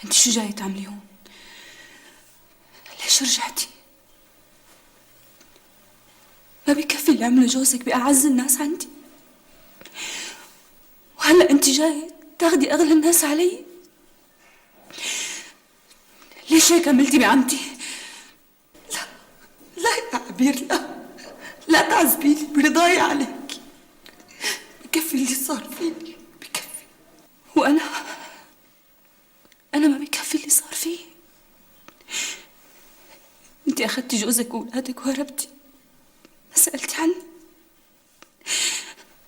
انت شو جاي تعملي هون؟ ليش رجعتي؟ ما بكفي اللي عمله جوزك بأعز الناس عندي، وهلا انت جاي تاخدي اغلى الناس علي. ليش هيك عملتي بعمتي؟ لا لا يا عبير، لا تعذبيني برضاي عليك. بكفي اللي صار فيني، بكفي. وانا ما بكفي اللي صار فيه. انت اخذتي جوزك واولادك وهربتي، ما سألتي عني،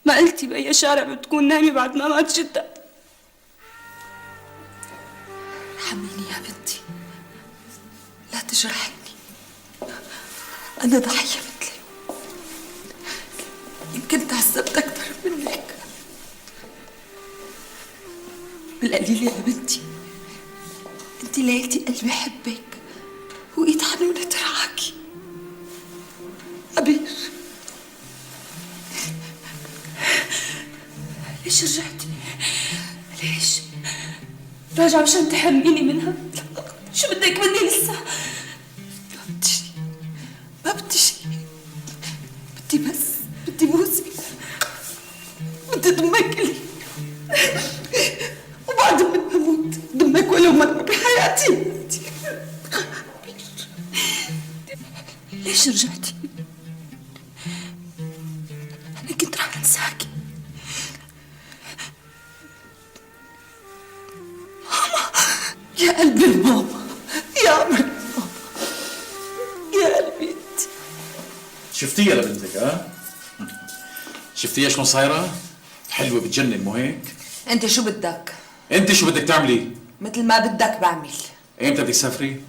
ما قلتي بأي شارع بتكون نايمة بعد ما مات جدك. ارحميني يا بنتي، لا تجرحيني، أنا ضحية مثلي، يمكن تعذبت أكثر منك. بالقليل يا بنتي انت لقيتي قلبي حبك وإيد حنونة ترعاكي. عبير، ليش رجعتي؟ ليش؟ راجعة مشان تحرميني منها؟ شو بدك مني لسه؟ ما بدي شيء، بدي بوسك، بدي ضمك لي، وبعد ما اموت ضمك ولو مرة بحياتي. ليش رجعتي؟ أنا كنت رح أنساكي. يا قلبي الماما، يا عمري الماما، يا قلبي انت. شفتيها لبنتك ها؟ شفتيها شلون صايرة؟ حلوة بتجنن مو هيك؟ انت شو بدك؟ انت شو بدك تعملي؟ مثل ما بدك بعمل. ايمتى بدك تسافري؟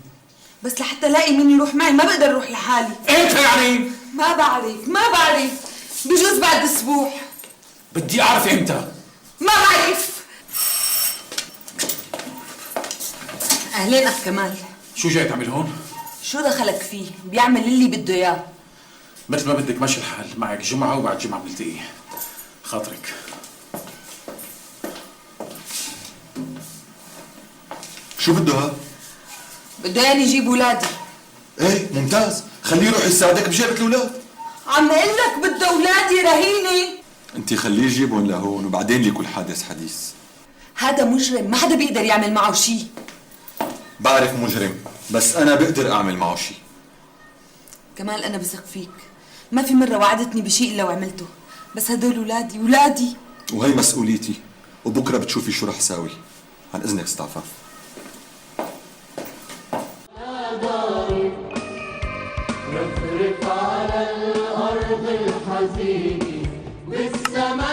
بس لحتى الاقي مين يروح معي ما بقدر اروح لحالي. ايمتى يعني؟ ما بعرف، بجوز بعد اسبوع. بدي اعرف ايمتى. ما بعرف. اهلين اخ كمال. شو جاي تعمل هون؟ شو دخلك فيه؟ بيعمل اللي بده اياه. مثل ما بدك ماشي الحال، معك جمعة وبعد جمعة بنلتقي. خاطرك. شو بده ها؟ بده ياني يجيب ولادي. ايه ممتاز، خليه يروح يساعدك بجيبة الاولاد. عم اقول لك بده اولادي رهينه. انت خليه يجيبهم لهون وبعدين لكل حادث حديث. هذا مجرم، ما حدا بيقدر يعمل معه شيء. بعرف مجرم، بس انا بقدر اعمل معه شيء. كمال انا بثق فيك، ما في مره وعدتني بشيء الا وعملته، بس هدول ولادي. وهي مسؤوليتي، وبكره بتشوفي شو رح ساوي. عن اذنك استعفى. رفرف على الأرض الحزينة بالسما